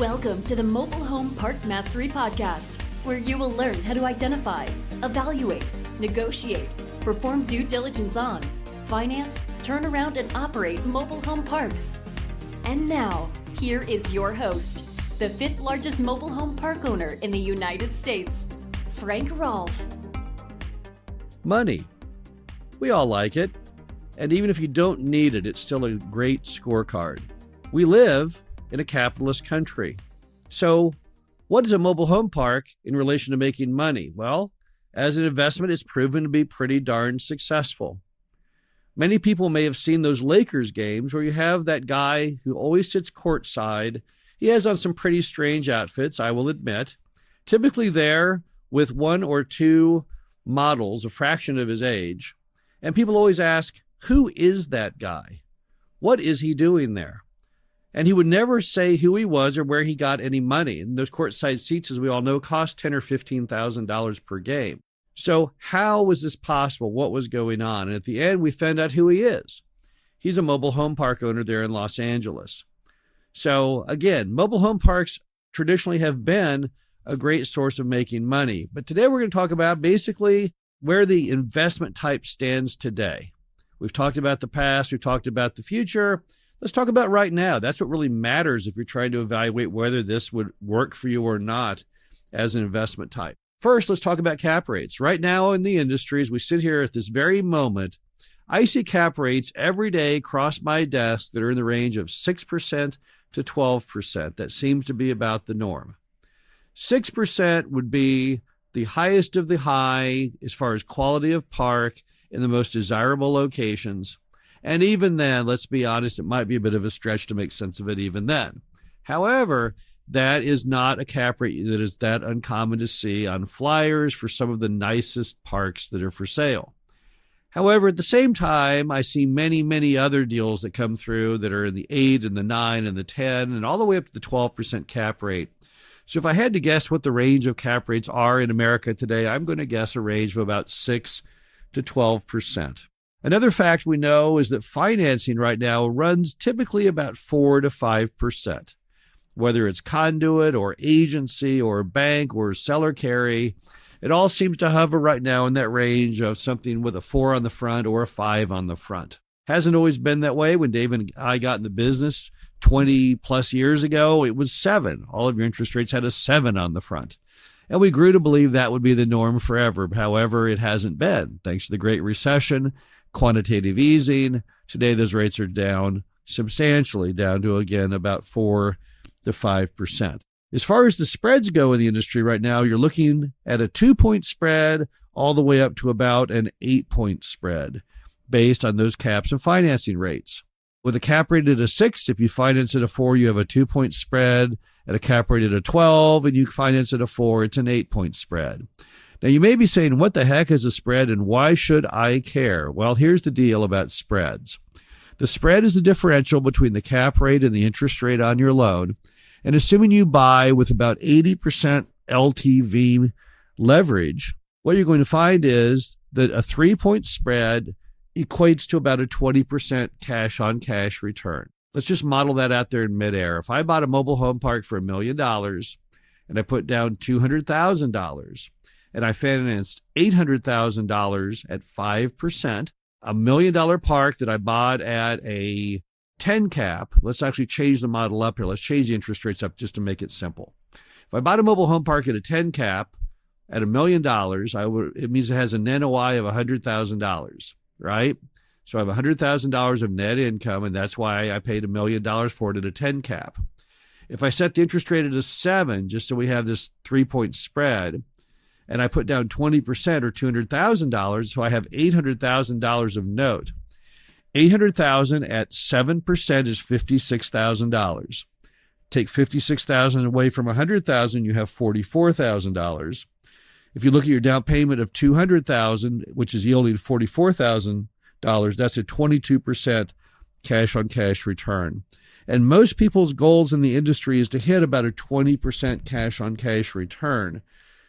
Welcome to the Mobile Home Park Mastery Podcast, where you will learn how to identify, evaluate, negotiate, perform due diligence on, finance, turn around, and operate mobile home parks. And now, here is your host, the fifth largest mobile home park owner in the United States, Frank Rolfe. Money. We all like it. And even if you don't need it, it's still a great scorecard. We live in a capitalist country. So what is a mobile home park in relation to making money? Well, as an investment, it's proven to be pretty darn successful. Many people may have seen those Lakers games where you have that guy who always sits courtside. He has on some pretty strange outfits, I will admit, typically there with one or two models, a fraction of his age. And people always ask, who is that guy? What is he doing there? And he would never say who he was or where he got any money. And those courtside seats, as we all know, cost $10,000 or $15,000 per game. So how was this possible? What was going on? And at the end, we found out who he is. He's a mobile home park owner there in Los Angeles. So again, mobile home parks traditionally have been a great source of making money. But today we're going to talk about basically where the investment type stands today. We've talked about the past. We've talked about the future. Let's talk about right now. That's what really matters if you're trying to evaluate whether this would work for you or not as an investment type. First, let's talk about cap rates. Right now in the industry, as we sit here at this very moment, I see cap rates every day cross my desk that are in the range of 6% to 12%. That seems to be about the norm. 6% would be the highest of the high as far as quality of park in the most desirable locations. And even then, let's be honest, it might be a bit of a stretch to make sense of it even then. However, that is not a cap rate that is that uncommon to see on flyers for some of the nicest parks that are for sale. However, at the same time, I see many, many other deals that come through that are in the 8 and the 9 and the 10 and all the way up to the 12% cap rate. So if I had to guess what the range of cap rates are in America today, I'm going to guess a range of about 6 to 12%. Another fact we know is that financing right now runs typically about 4 to 5%. Whether it's conduit or agency or bank or seller carry, it all seems to hover right now in that range of something with a 4 on the front or a 5 on the front. Hasn't always been that way. When Dave and I got in the business 20 plus years ago, it was 7. All of your interest rates had a 7 on the front. And we grew to believe that would be the norm forever. However, it hasn't been. Thanks to the Great Recession, quantitative easing, today those rates are down substantially, down to, again, about 4 to 5%. As far as the spreads go in the industry right now, you're looking at a 2-point spread all the way up to about an 8-point spread based on those caps and financing rates. With a cap rate at a 6, if you finance at a 4, you have a 2-point spread. At a cap rate at a 12, and you finance at a 4, it's an 8-point spread. Now, you may be saying, what the heck is a spread and why should I care? Well, here's the deal about spreads. The spread is the differential between the cap rate and the interest rate on your loan. And assuming you buy with about 80% LTV leverage, what you're going to find is that a 3-point spread equates to about a 20% cash-on-cash return. Let's just model that out there in midair. If I bought a mobile home park for $1 million and I put down $200,000 and I financed $800,000 at 5%, $1 million park that I bought at a 10 cap, let's actually change the model up here. Let's change the interest rates up just to make it simple. If I bought a mobile home park at a 10 cap at $1 million, it means it has an NOI of $100,000, right? So I have $100,000 of net income, and that's why I paid $1 million for it at a 10 cap. If I set the interest rate at a 7, just so we have this 3-point spread, and I put down 20% or $200,000, so I have $800,000 of note. $800,000 at 7% is $56,000. Take $56,000 away from $100,000, you have $44,000. If you look at your down payment of $200,000, which is yielding $44,000, that's a 22% cash-on-cash return. And most people's goals in the industry is to hit about a 20% cash-on-cash return.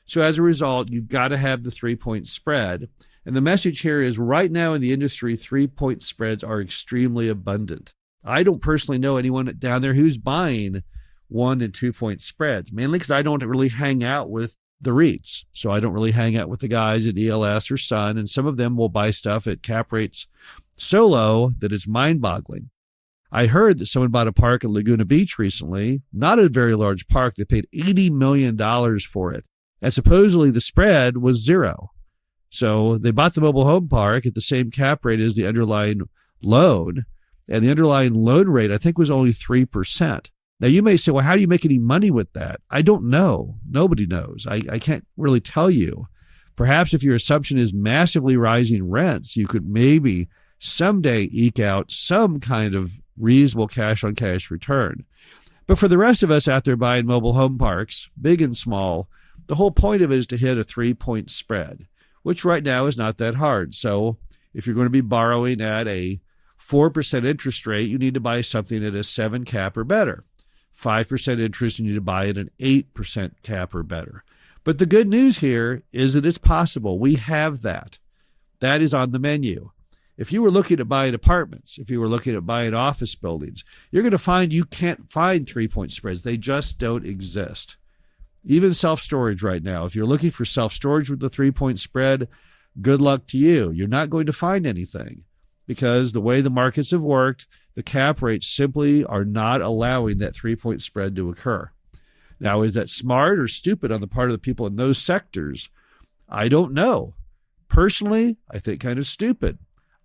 So as a result, you've got to have the 3-point spread. And the message here is right now in the industry, 3-point spreads are extremely abundant. I don't personally know anyone down there who's buying 1 and 2 point spreads, mainly because I don't really hang out with the REITs. So I don't really hang out with the guys at ELS or Sun, and some of them will buy stuff at cap rates so low that it's mind-boggling. I heard that someone bought a park in Laguna Beach recently, not a very large park. They paid $80 million for it, and supposedly the spread was zero. So they bought the mobile home park at the same cap rate as the underlying loan, and the underlying loan rate, I think, was only 3%. Now, you may say, well, how do you make any money with that? I don't know. Nobody knows. I can't really tell you. Perhaps if your assumption is massively rising rents, you could maybe someday eke out some kind of reasonable cash-on-cash return. But for the rest of us out there buying mobile home parks, big and small, the whole point of it is to hit a 3-point spread, which right now is not that hard. So if you're going to be borrowing at a 4% interest rate, you need to buy something at a 7 cap or better. 5% interest, you need to buy at an 8% cap or better. But the good news here is that it's possible. We have that. That is on the menu. If you were looking at buying apartments, if you were looking at buying office buildings, you're going to find you can't find 3-point spreads. They just don't exist. Even self-storage right now, if you're looking for self-storage with the 3-point spread, good luck to you. You're not going to find anything because the way the markets have worked, the cap rates simply are not allowing that 3-point spread to occur. Now, is that smart or stupid on the part of the people in those sectors? I don't know. Personally, I think kind of stupid.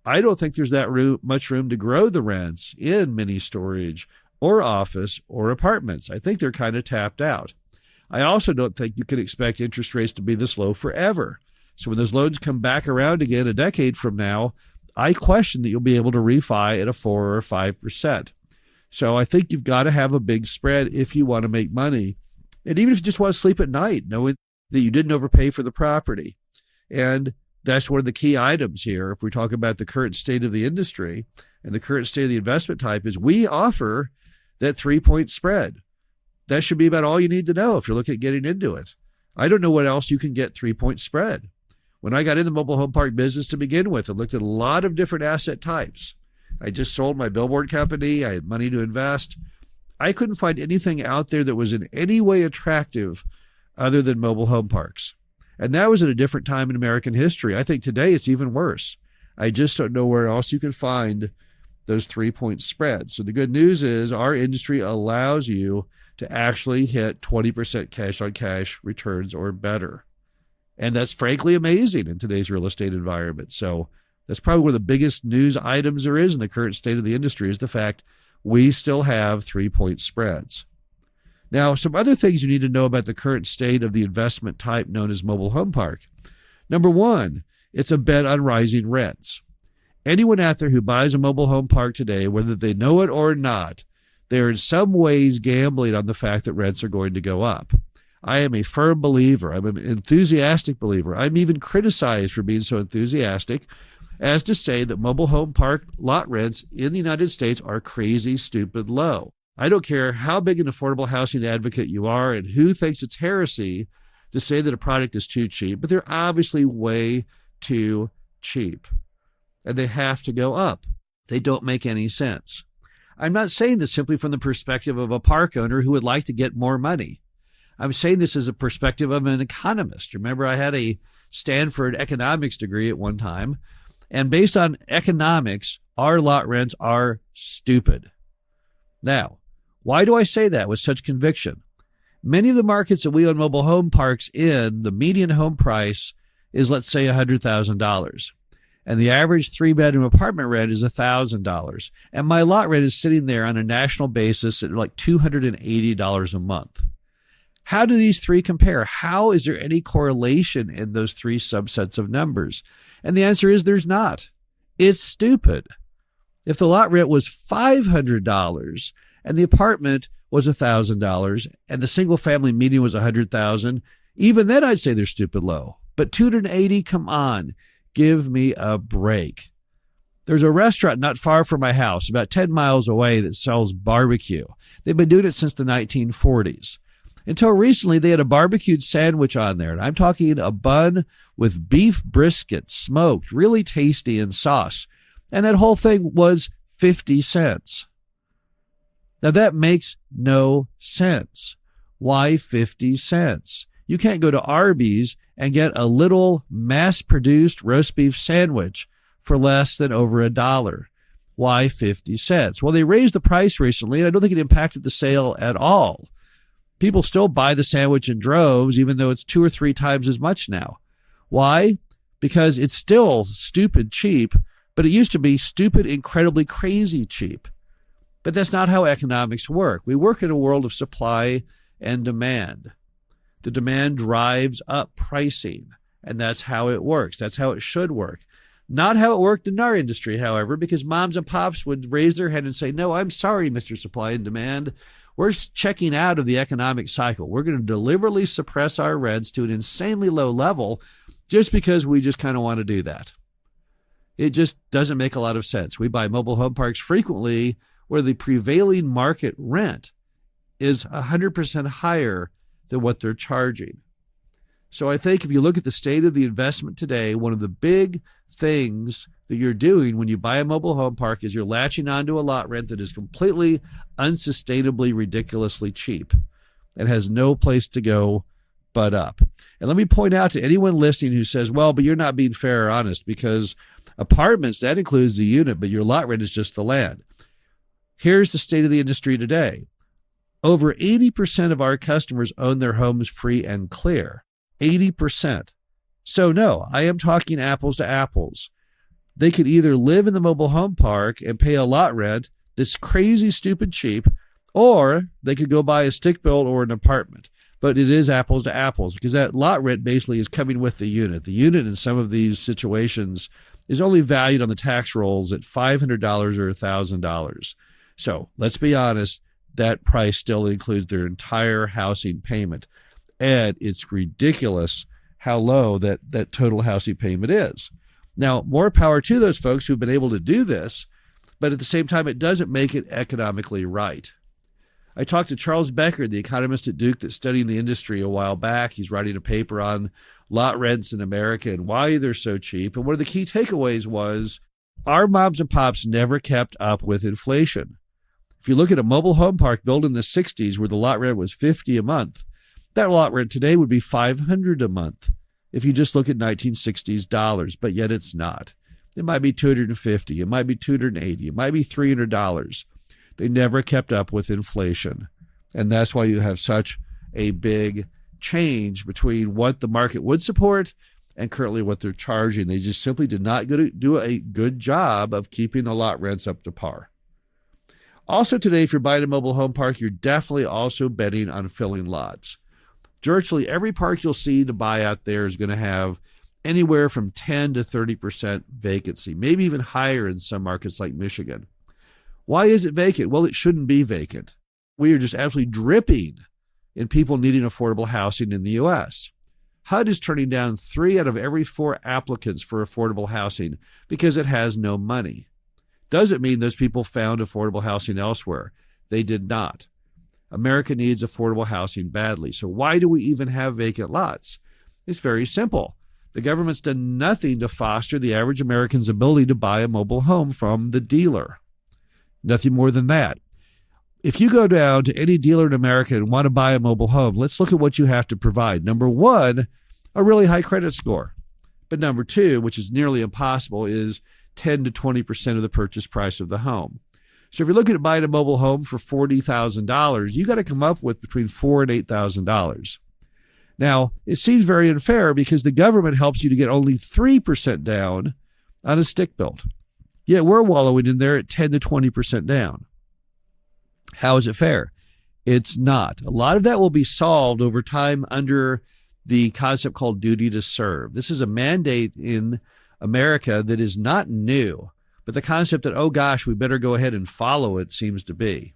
I don't think there's that much room to grow the rents in mini storage or office or apartments. I think they're kind of tapped out. I also don't think you can expect interest rates to be this low forever. So when those loans come back around again a decade from now, I question that you'll be able to refi at a 4 or 5%. So I think you've got to have a big spread if you want to make money. And even if you just want to sleep at night, knowing that you didn't overpay for the property. And that's one of the key items here. If we talk about the current state of the industry and the current state of the investment type is we offer that 3-point spread. That should be about all you need to know if you're looking at getting into it. I don't know what else you can get 3-point spread. When I got in the mobile home park business to begin with, I looked at a lot of different asset types. I just sold my billboard company. I had money to invest. I couldn't find anything out there that was in any way attractive other than mobile home parks. And that was at a different time in American history. I think today it's even worse. I just don't know where else you can find those 3-point spreads. So the good news is our industry allows you to actually hit 20% cash on cash returns or better. And that's frankly amazing in today's real estate environment. So that's probably one of the biggest news items there is in the current state of the industry is the fact we still have 3-point spreads. Now, some other things you need to know about the current state of the investment type known as mobile home park. Number one, it's a bet on rising rents. Anyone out there who buys a mobile home park today, whether they know it or not, they're in some ways gambling on the fact that rents are going to go up. I am a firm believer. I'm an enthusiastic believer. I'm even criticized for being so enthusiastic as to say that mobile home park lot rents in the United States are crazy, stupid low. I don't care how big an affordable housing advocate you are and who thinks it's heresy to say that a product is too cheap, but they're obviously way too cheap. And they have to go up. They don't make any sense. I'm not saying this simply from the perspective of a park owner who would like to get more money. I'm saying this as a perspective of an economist. Remember, I had a Stanford economics degree at one time, and based on economics, our lot rents are stupid. Now, why do I say that with such conviction? Many of the markets that we own mobile home parks in, the median home price is, let's say, $100,000. And the average 3-bedroom apartment rent is $1,000. And my lot rent is sitting there on a national basis at like $280 a month. How do these three compare? How is there any correlation in those three subsets of numbers? And the answer is there's not. It's stupid. If the lot rent was $500 and the apartment was $1,000 and the single family median was $100,000, even then I'd say they're stupid low. But $280, come on, give me a break. There's a restaurant not far from my house, about 10 miles away, that sells barbecue. They've been doing it since the 1940s. Until recently, they had a barbecued sandwich on there. And I'm talking a bun with beef brisket, smoked, really tasty, and sauce. And that whole thing was 50 cents. Now that makes no sense. Why 50 cents? You can't go to Arby's and get a little mass-produced roast beef sandwich for less than over $1. Why 50 cents? Well, they raised the price recently, and I don't think it impacted the sale at all. People still buy the sandwich in droves, even though it's 2 or 3 times as much now. Why? Because it's still stupid cheap, but it used to be stupid, incredibly crazy cheap. But that's not how economics work. We work in a world of supply and demand. The demand drives up pricing, and that's how it works. That's how it should work. Not how it worked in our industry, however, because moms and pops would raise their hand and say, no, I'm sorry, Mr. Supply and Demand. We're checking out of the economic cycle. We're going to deliberately suppress our rents to an insanely low level just because we just kind of want to do that. It just doesn't make a lot of sense. We buy mobile home parks frequently where the prevailing market rent is 100% higher than what they're charging. So I think if you look at the state of the investment today, one of the big things that you're doing when you buy a mobile home park is you're latching onto a lot rent that is completely unsustainably, ridiculously cheap and has no place to go but up. And let me point out to anyone listening who says, well, but you're not being fair or honest, because apartments, that includes the unit, but your lot rent is just the land. Here's the state of the industry today. Over 80% of our customers own their homes free and clear. 80%. So no, I am talking apples to apples. They could either live in the mobile home park and pay a lot rent that's crazy, stupid cheap, or they could go buy a stick built or an apartment. But it is apples to apples because that lot rent basically is coming with the unit. The unit in some of these situations is only valued on the tax rolls at $500 or $1,000. So let's be honest, that price still includes their entire housing payment. And it's ridiculous how low that total housing payment is. Now, more power to those folks who've been able to do this, but at the same time, it doesn't make it economically right. I talked to Charles Becker, the economist at Duke that's studying the industry a while back. He's writing a paper on lot rents in America and why they're so cheap. And one of the key takeaways was our moms and pops never kept up with inflation. If you look at a mobile home park built in the 60s where the lot rent was $50 a month, that lot rent today would be $500 a month if you just look at 1960s dollars, but yet it's not. It might be $250, it might be $280, it might be $300. They never kept up with inflation. And that's why you have such a big change between what the market would support and currently what they're charging. They just simply did not do a good job of keeping the lot rents up to par. Also today, if you're buying a mobile home park, you're definitely also betting on filling lots. Virtually every park you'll see to buy out there is going to have anywhere from 10 to 30% vacancy, maybe even higher in some markets like Michigan. Why is it vacant? Well, it shouldn't be vacant. We are just absolutely dripping in people needing affordable housing in the U.S. HUD is turning down 3 out of every 4 applicants for affordable housing because it has no money. Doesn't mean those people found affordable housing elsewhere. They did not. America needs affordable housing badly. So why do we even have vacant lots? It's very simple. The government's done nothing to foster the average American's ability to buy a mobile home from the dealer. Nothing more than that. If you go down to any dealer in America and want to buy a mobile home, let's look at what you have to provide. Number 1, a really high credit score. But number 2, which is nearly impossible, is 10 to 20% of the purchase price of the home. So if you're looking at buying a mobile home for $40,000, you got to come up with between $4,000 and $8,000. Now, it seems very unfair because the government helps you to get only 3% down on a stick built. Yet we're wallowing in there at 10 to 20% down. How is it fair? It's not. A lot of that will be solved over time under the concept called duty to serve. This is a mandate in America that is not new, but the concept that, oh gosh, we better go ahead and follow it seems to be.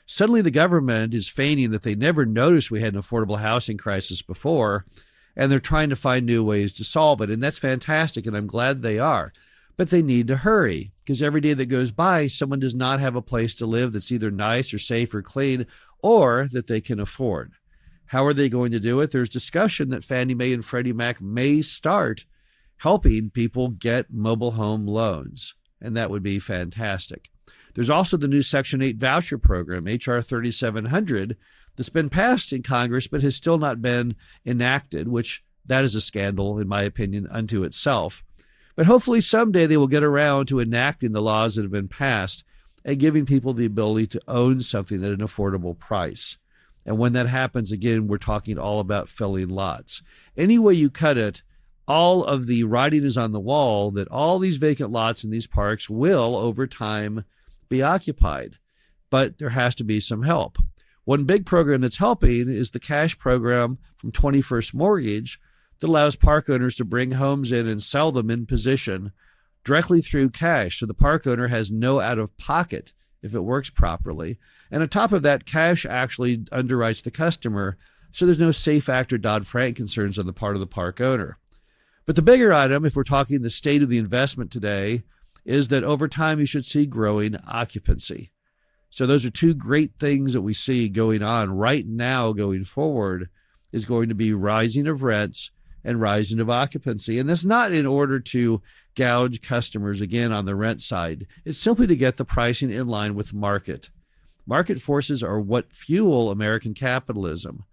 Suddenly the government is feigning that they never noticed we had an affordable housing crisis before, and they're trying to find new ways to solve it. And that's fantastic, and I'm glad they are. But they need to hurry, because every day that goes by, someone does not have a place to live that's either nice or safe or clean, or that they can afford. How are they going to do it? There's discussion that Fannie Mae and Freddie Mac may start helping people get mobile home loans, and that would be fantastic. There's also the new Section 8 voucher program, H.R. 3700, that's been passed in Congress but has still not been enacted, which that is a scandal, in my opinion, unto itself. But hopefully someday they will get around to enacting the laws that have been passed and giving people the ability to own something at an affordable price. And when that happens, again, we're talking all about filling lots. Any way you cut it, all of the writing is on the wall that all these vacant lots in these parks will, over time, be occupied. But there has to be some help. One big program that's helping is the cash program from 21st Mortgage that allows park owners to bring homes in and sell them in position directly through cash. So the park owner has no out-of-pocket if it works properly. And on top of that, cash actually underwrites the customer, so there's no SAFE Act or Dodd-Frank concerns on the part of the park owner. But the bigger item, if we're talking the state of the investment today, is that over time you should see growing occupancy. So those are two great things that we see going on right now going forward, is going to be rising of rents and rising of occupancy. And that's not in order to gouge customers again on the rent side. It's simply to get the pricing in line with market. Market forces are what fuel American capitalism.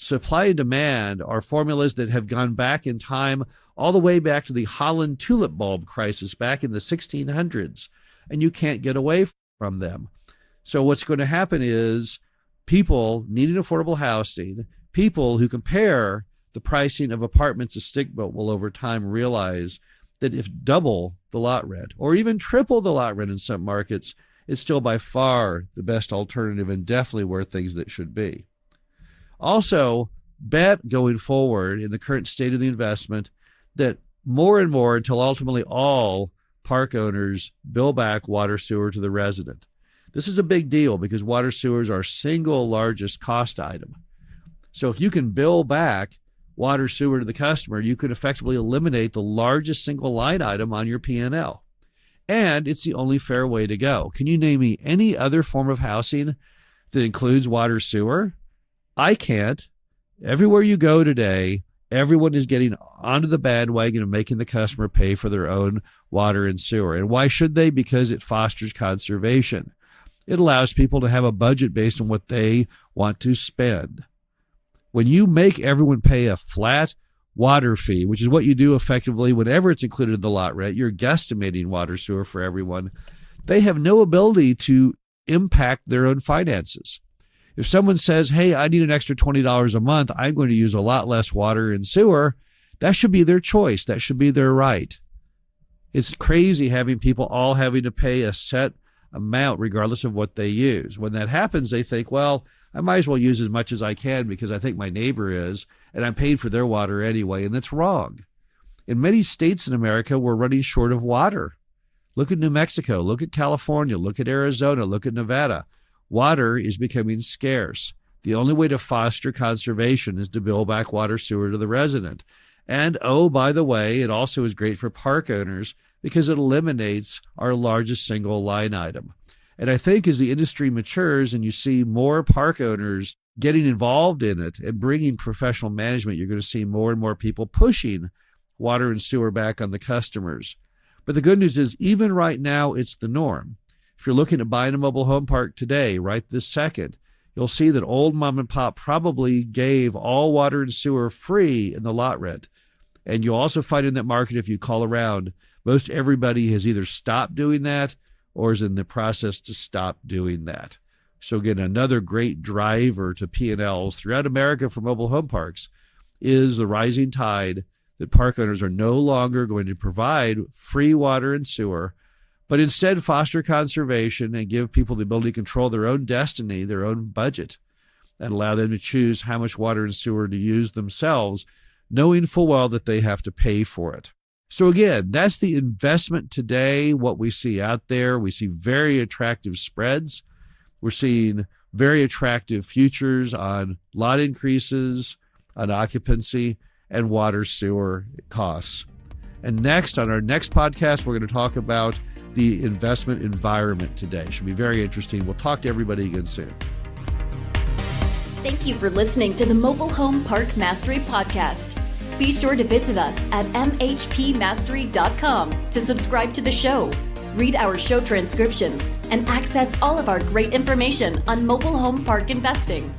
Supply and demand are formulas that have gone back in time, all the way back to the Holland tulip bulb crisis back in the 1600s, and you can't get away from them. So what's going to happen is people needing affordable housing, people who compare the pricing of apartments to stick-built will over time realize that if double the lot rent or even triple the lot rent in some markets, it's still by far the best alternative and definitely where things that should be. Also, bet going forward in the current state of the investment that more and more until ultimately all park owners bill back water sewer to the resident. This is a big deal because water sewers are our single largest cost item. So if you can bill back water sewer to the customer, you could effectively eliminate the largest single line item on your P&L. And it's the only fair way to go. Can you name me any other form of housing that includes water sewer? I can't. Everywhere you go today, everyone is getting onto the bandwagon of making the customer pay for their own water and sewer. And why should they? Because it fosters conservation. It allows people to have a budget based on what they want to spend. When you make everyone pay a flat water fee, which is what you do effectively whenever it's included in the lot rent, you're guesstimating water sewer for everyone, they have no ability to impact their own finances. If someone says, hey, I need an extra $20 a month, I'm going to use a lot less water and sewer, that should be their choice. That should be their right. It's crazy having people all having to pay a set amount regardless of what they use. When that happens, they think, well, I might as well use as much as I can because I think my neighbor is, and I'm paying for their water anyway, and that's wrong. In many states in America, we're running short of water. Look at New Mexico, look at California, look at Arizona, look at Nevada. Water is becoming scarce. The only way to foster conservation is to bill back water sewer to the resident. And, oh, by the way, it also is great for park owners because it eliminates our largest single line item. And I think as the industry matures and you see more park owners getting involved in it and bringing professional management, you're going to see more and more people pushing water and sewer back on the customers. But the good news is, even right now, it's the norm. If you're looking at buying a mobile home park today, right this second, you'll see that old mom and pop probably gave all water and sewer free in the lot rent. And you'll also find in that market, if you call around, most everybody has either stopped doing that or is in the process to stop doing that. So again, another great driver to P&Ls throughout America for mobile home parks is the rising tide that park owners are no longer going to provide free water and sewer, but instead foster conservation and give people the ability to control their own destiny, their own budget, and allow them to choose how much water and sewer to use themselves, knowing full well that they have to pay for it. So again, that's the investment today, what we see out there. We see very attractive spreads. We're seeing very attractive futures on lot increases, on occupancy, and water sewer costs. And next, on our next podcast, we're going to talk about the investment environment today. Should be very interesting. We'll talk to everybody again soon. Thank you for listening to the Mobile Home Park Mastery Podcast. Be sure to visit us at mhpmastery.com to subscribe to the show. Read our show transcriptions and access all of our great information on mobile home park investing.